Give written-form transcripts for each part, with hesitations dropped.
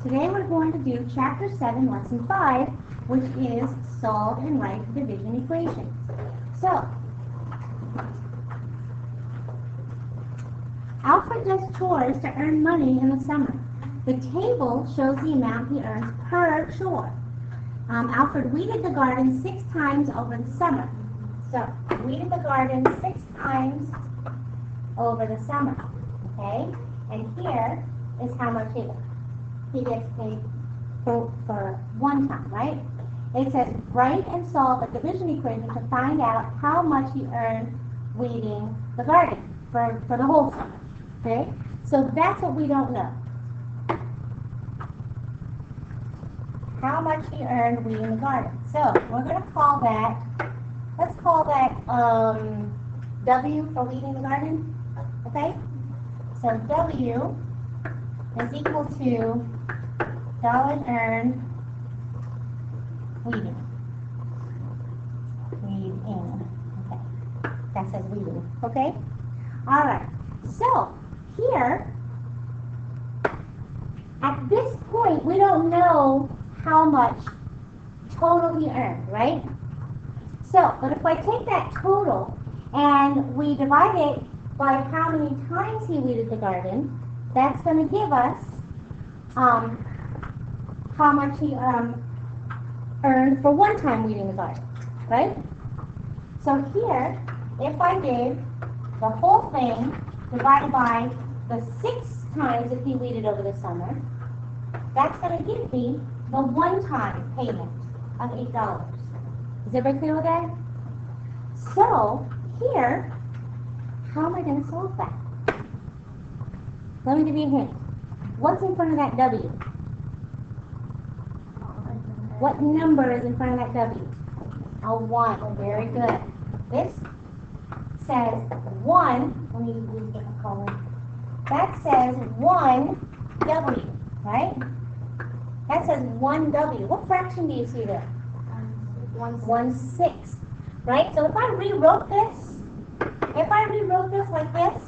Today we're going to do Chapter 7, Lesson 5, which is Solve and Write Division Equations. So, Alfred does chores to earn money in the summer. The table shows the amount he earns per chore. Alfred weeded the garden 6 times over the summer. So, weeded the garden 6 times over the summer. Okay? And here is how much he gets paid for one time, right? It says, write and solve a division equation to find out how much he earned weeding the garden for the whole summer. Okay? So that's what we don't know. How much he earned weeding the garden. So we're going to call that, let's call that W for weeding the garden. Okay? So W is equal to dollars earned weeding. Weeding. Okay. That says weeding. Okay? Alright. So, here, at this point, we don't know how much total he earned, right? So, but if I take that total and we divide it by how many times he weeded the garden, that's going to give us how much he earned for one time weeding the garden, right? So here, if I did the whole thing divided by the 6 times that he weeded over the summer, that's going to give me the one-time payment of $8. Is everybody clear with that? So here, how am I going to solve that? Let me give you a hint. What's in front of that W? What number is in front of that W? A 1. Very good. This says 1. Let me use a different color. That says 1W, right? That says 1W. What fraction do you see there? 1/6. Right? So if I rewrote this like this,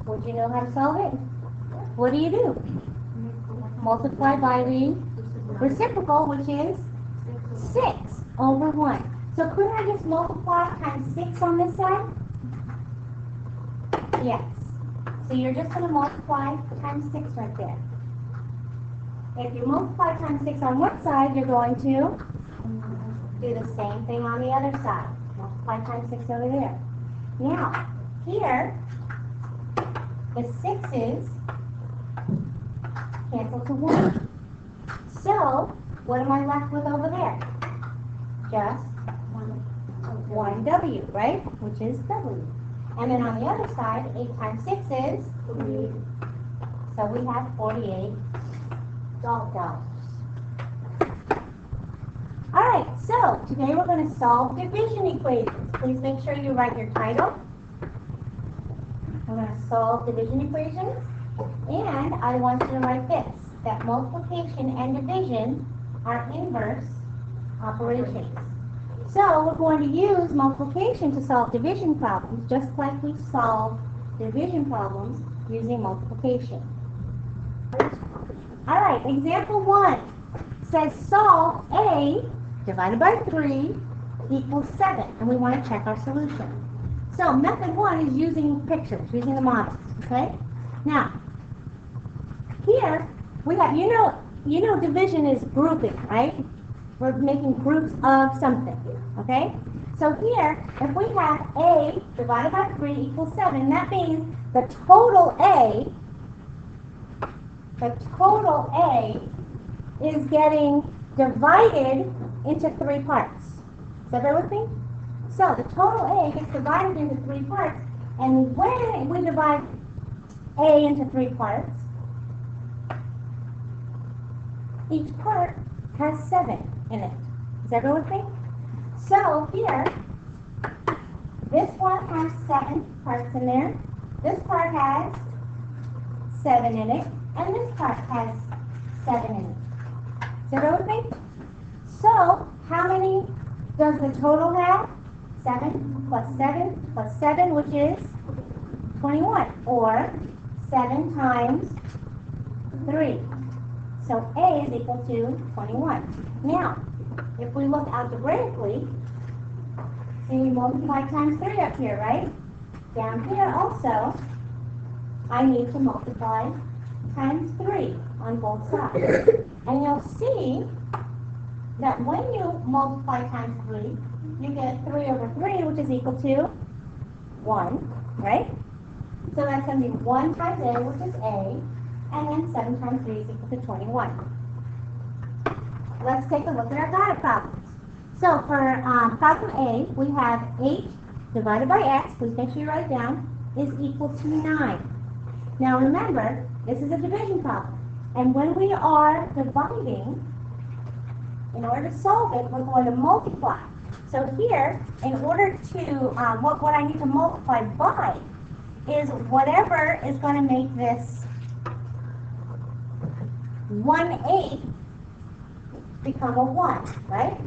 would you know how to solve it? What do? Multiply by the reciprocal, which is 6 over 1. So couldn't I just multiply times 6 on this side? Yes. So you're just going to multiply times 6 right there. If you multiply times 6 on one side, you're going to do the same thing on the other side. Multiply times 6 over there. Now, here, the 6's cancel to 1. So, what am I left with over there? Just 1W, right? Which is W. And then on the other side, 8 times 6 is 3. So we have $48. Alright, so today we're going to solve division equations. Please make sure you write your title. We're going to solve division equations. And I want you to write this, that multiplication and division are inverse operations. So we're going to use multiplication to solve division problems, just like we solve division problems using multiplication. Alright, example 1 says solve A divided by 3 equals 7, and we want to check our solution. So method 1 is using pictures, using the models, okay? Now, here we have, you know division is grouping, right? We're making groups of something, okay? So here, if we have A divided by 3 equals 7, that means the total A is getting divided into 3 parts. Is that right with me? So the total A gets divided into 3 parts, and when we divide A into 3 parts, each part has 7 in it. Is that right with me? So here, this one has 7 parts in there, this part has 7 in it, and this part has 7 in it. Is that right with me? So, how many does the total have? 7 plus 7, which is 21, or 7 times 3. So A is equal to 21. Now, if we look algebraically, see we multiply times 3 up here, right? Down here also, I need to multiply times 3 on both sides. And you'll see that when you multiply times 3, you get 3 over 3, which is equal to 1, right? So that's going to be 1 times A, which is A, and then 7 times 3 is equal to 21. Let's take a look at our guided problems. So for problem A, we have 8 divided by x, please make sure you write it down, is equal to 9. Now remember, this is a division problem. And when we are dividing, in order to solve it, we're going to multiply. So here, in order to, what I need to multiply by is whatever is going to make this 1/8 become a 1, right?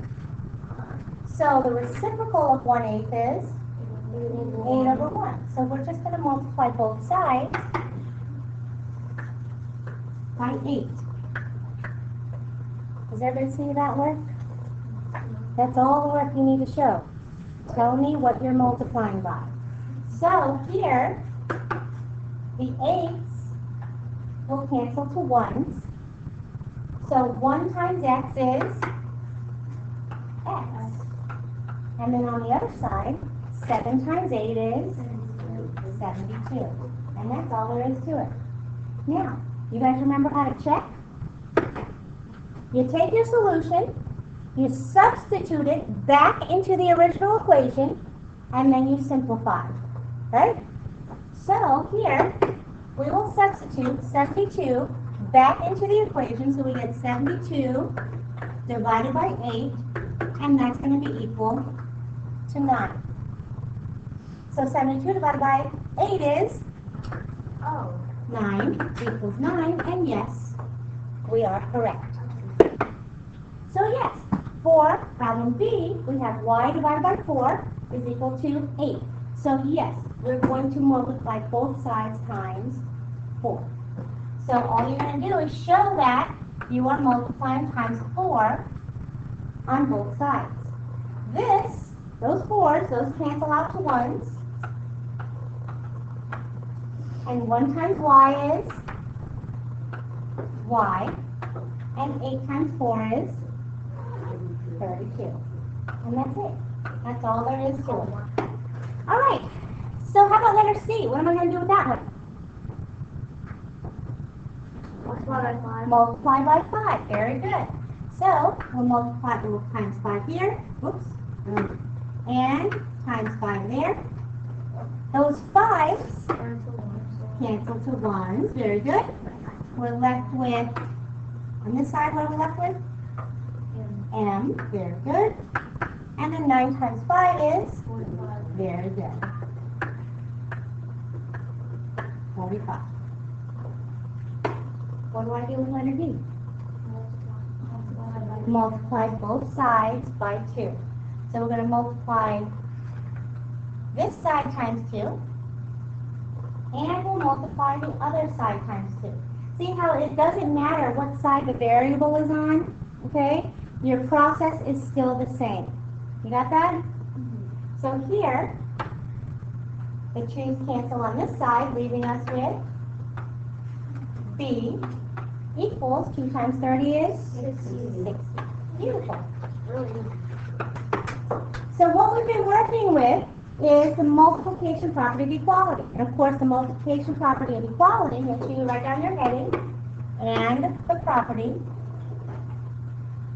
So the reciprocal of 1/8 is 8 over 1. So we're just going to multiply both sides by 8. Does everybody see that work? That's all the work you need to show. Tell me what you're multiplying by. So here, the 8's will cancel to 1's. So 1 times x is x. And then on the other side, 7 times 8 is 72. And that's all there is to it. Now, you guys remember how to check? You take your solution, you substitute it back into the original equation, and then you simplify, right? So here, we will substitute 72 back into the equation, so we get 72 divided by 8, and that's going to be equal to 9. So 72 divided by 8 is 9 equals 9, and yes, we are correct. So yes, for problem B, we have y divided by 4 is equal to 8. So yes, we're going to multiply both sides times 4. So all you're going to do is show that you are multiplying times 4 on both sides. Those 4's, those cancel out to 1's. And 1 times y is y. And 8 times 4 is 32. And that's it. That's all there is to it. All right. So how about letter C? What am I going to do with that one? Multiply by 5. Multiply by 5. Very good. So we'll multiply times 5 here. Oops. And times 5 there. Those 5's cancel to 1's. Very good. We're left with, on this side, what are we left with? M. Very good. And then 9 times 5 is? 45. Very good. 45. What do I do with letter D? Multiply both sides by 2. So we're going to multiply this side times 2. And we'll multiply the other side times 2. See how it doesn't matter what side the variable is on? Okay? Your process is still the same. You got that? So here, the 2's cancel on this side, leaving us with B equals 2 times 30 is 60. Beautiful. So what we've been working with is the multiplication property of equality. And of course, the multiplication property of equality, make sure you write down your heading and the property.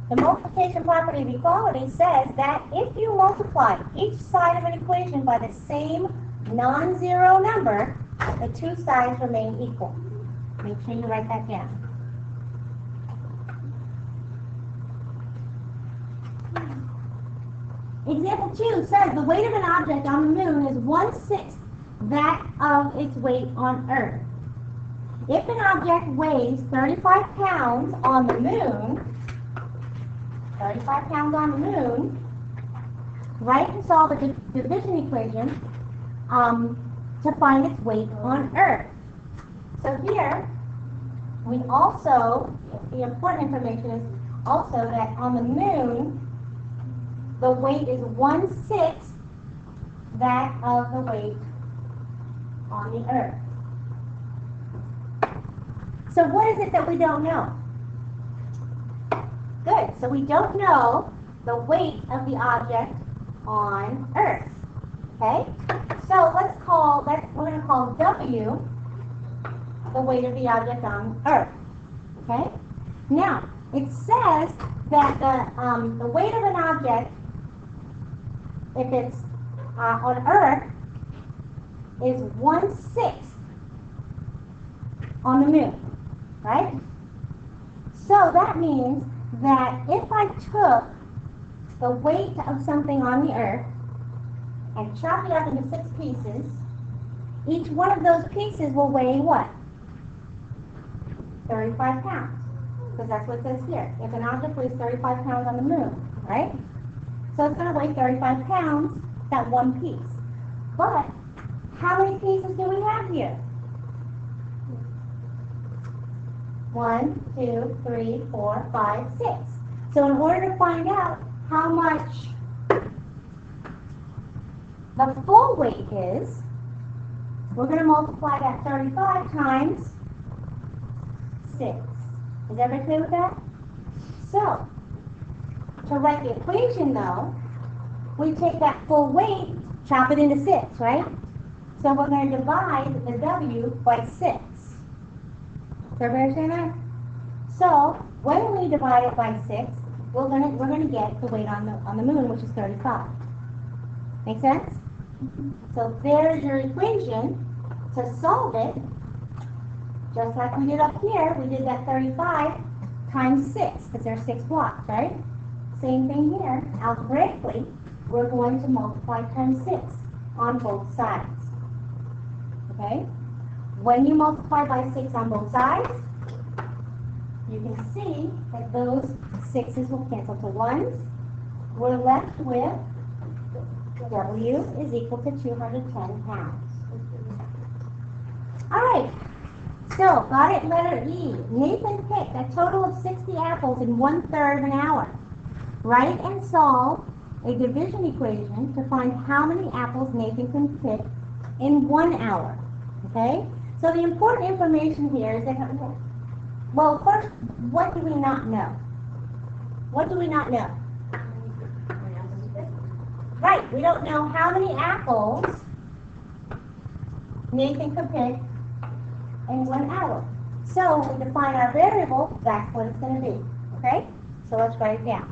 The multiplication property of equality says that if you multiply each side of an equation by the same non-zero number, the two sides remain equal. Make sure you write that down. Example 2 says the weight of an object on the moon is 1/6 that of its weight on Earth. If an object weighs 35 pounds on the moon, write and solve a division equation to find its weight on Earth. So here, we also, the important information is also that on the moon, the weight is 1/6 that of the weight on the Earth. So what is it that we don't know? Good, so we don't know the weight of the object on Earth, okay? So we're going to call W the weight of the object on Earth, okay? Now, it says that the weight of an object, if it's on Earth, is 1/6 on the moon, right? So that means that if I took the weight of something on the Earth and chop it up into 6 pieces, each one of those pieces will weigh what? 35 pounds. Because that's what it says here. If an object weighs 35 pounds on the moon, right? So it's going to weigh 35 pounds, that one piece. But how many pieces do we have here? 1, 2, 3, 4, 5, 6. So in order to find out how much the full weight is, we're going to multiply that 35 times 6. Is everybody clear with that? So, to write the equation though, we take that full weight, chop it into 6, right? So we're going to divide the W by 6. Does everybody understand that? So, when we divide it by 6, we're going to get the weight on the moon, which is 35. Make sense? So there's your equation. To solve it, just like we did up here, we did that 35 times 6, because there's 6 blocks, right? Same thing here. Algebraically, we're going to multiply times 6 on both sides. Okay? When you multiply by 6 on both sides, you can see that those 6's will cancel to 1s. We're left with W is equal to 210 pounds. All right. So, got it, letter E. Nathan picked a total of 60 apples in 1/3 of an hour. Write and solve a division equation to find how many apples Nathan can pick in 1 hour. Okay? So the important information here is that, well, first, what do we not know? What do we not know? Right, we don't know how many apples Nathan could pick in 1 hour. So we define our variable, that's what it's going to be. Okay? So let's write it down.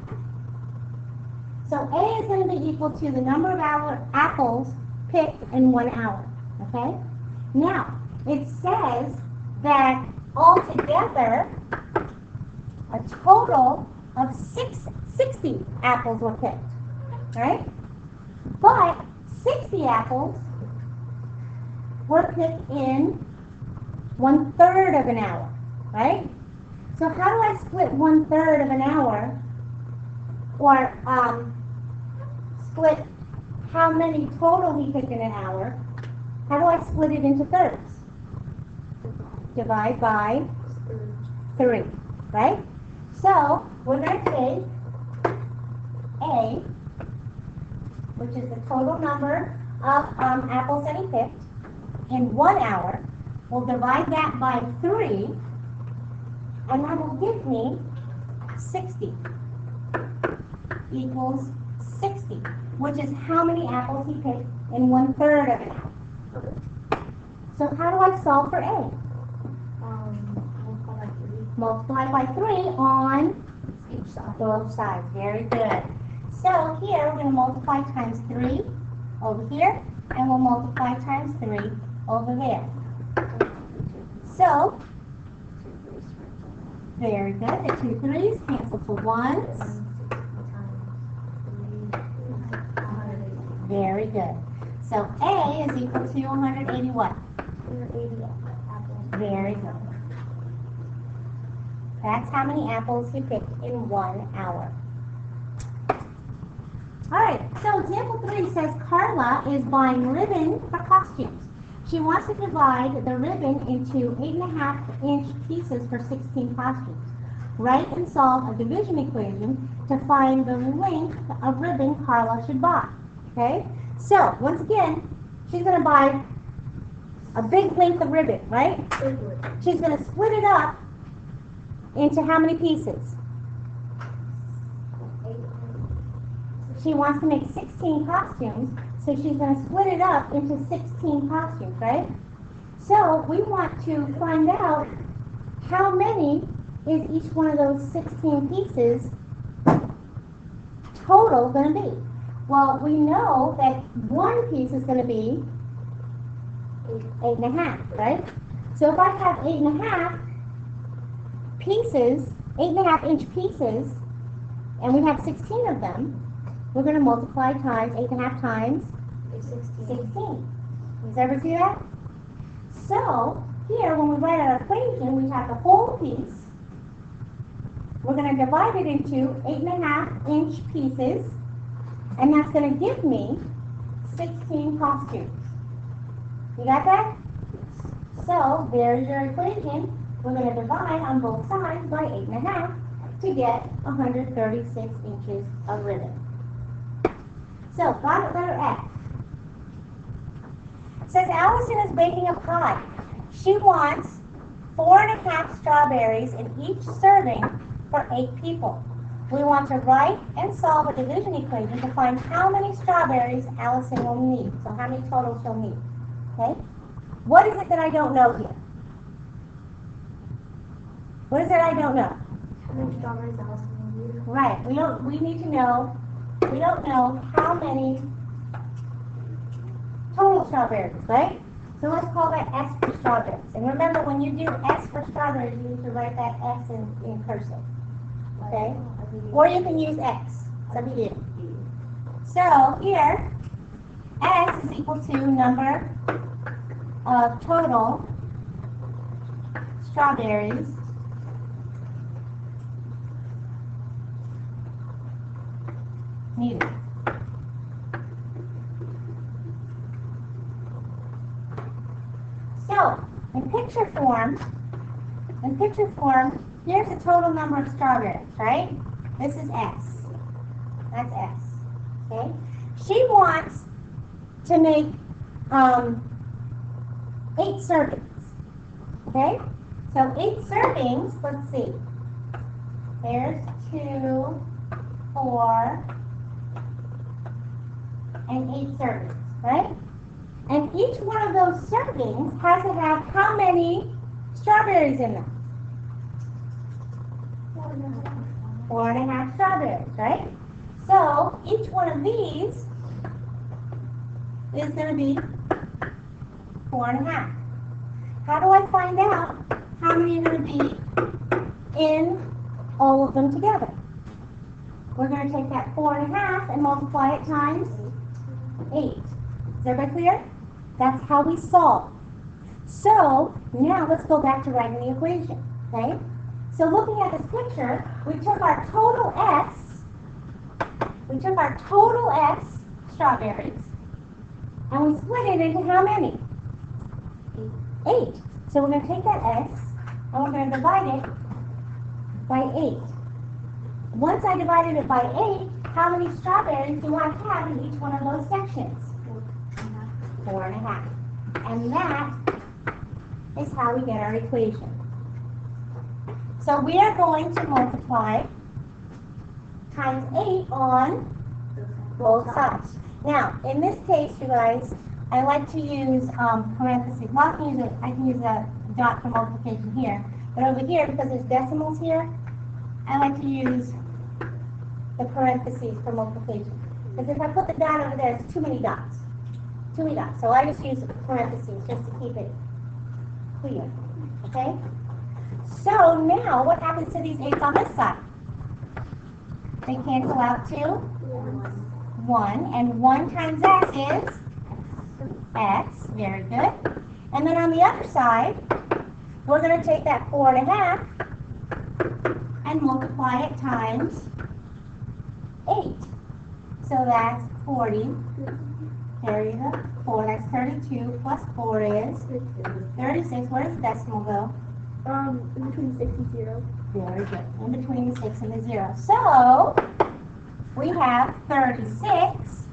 So A is going to be equal to the number of apples picked in 1 hour. Okay? Now, it says that altogether, a total of 60 apples were picked. Right? But 60 apples were picked in 1/3 of an hour, right? So how do I split 1/3 of an hour, or split how many total he picked in an hour? How do I split it into thirds? Divide by 3, right? So we're going to take A, which is the total number of apples that he picked in 1 hour. We'll divide that by 3, and that will give me 60 equals 60, which is how many apples he picked in 1/3 of an hour. So how do I solve for A? Multiply by 3 on each side. Both sides. Very good. So here we're going to multiply times 3 over here, and we'll multiply times 3 over there. So, very good. The 2 3's cancel to 1s. Very good. So A is equal to 180 what? 180 apples. Very good. That's how many apples he picked in 1 hour. Alright, so example 3 says Carla is buying ribbon for costumes. She wants to divide the ribbon into 8.5-inch pieces for 16 costumes. Write and solve a division equation to find the length of ribbon Carla should buy. Okay? So, once again, she's going to buy a big length of ribbon, right? She's going to split it up into how many pieces? She wants to make 16 costumes, so she's going to split it up into 16 costumes, right? So we want to find out how many is each one of those 16 pieces total going to be. Well, we know that one piece is going to be 8.5, right? So if I have 8.5 pieces, 8.5-inch pieces, and we have 16 of them, we're going to multiply times 8.5 times 16. Does everyone see that? So here, when we write our equation, we have the whole piece. We're going to divide it into 8.5-inch pieces, and that's going to give me 16 costumes. You got that? So there's your equation. We're going to divide on both sides by 8.5 to get 136 inches of ribbon. So, got it, letter F. It says Allison is baking a pie. She wants 4.5 strawberries in each serving for 8 people. We want to write and solve a division equation to find how many strawberries Allison will need. So, how many total she'll need. Okay? What is it that I don't know here? What is it I don't know? How many strawberries Allison will need? Right. We need to know. We don't know how many total strawberries, right? So let's call that S for strawberries. And remember, when you do S for strawberries, you need to write that S in cursive. Okay? Or you can use X. It's up to you. So here, S is equal to number of total strawberries needed. So, in picture form, here's the total number of strawberries, right? This is S. That's S. Okay? She wants to make 8 servings. Okay? So 8 servings, let's see. There's 2, 4, and 8 servings, right? And each one of those servings has to have how many strawberries in them? 4.5 strawberries, right? So each one of these is going to be 4.5. How do I find out how many are going to be in all of them together? We're going to take that 4.5 and multiply it times 8. Is everybody clear? That's how we solve. So now let's go back to writing the equation. Okay? So looking at this picture, we took our total S. We took our total S strawberries, and we split it into how many? 8. So we're going to take that S, and we're going to divide it by 8. Once I divided it by 8, how many strawberries do I have in each one of those sections? 4.5. And that is how we get our equation. So we are going to multiply times 8 on both sides. Now, in this case, you guys, I like to use parentheses. Well, I can use a dot for multiplication here. But over here, because there's decimals here, I like to use the parentheses for multiplication. Because if I put the dot over there, it's too many dots. Too many dots. So I just use parentheses just to keep it clear. Okay? So now, what happens to these 8s on this side? They cancel out to 1. And 1 times S is X. Very good. And then on the other side, we're going to take that 4.5 and multiply it times 8. So that's 40. Carry the 4. That's 32 plus 4 is 36. Where does the decimal go? In between 6 and 0. Very good. In between the 6 and the 0. So we have 36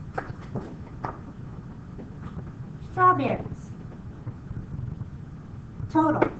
strawberries total.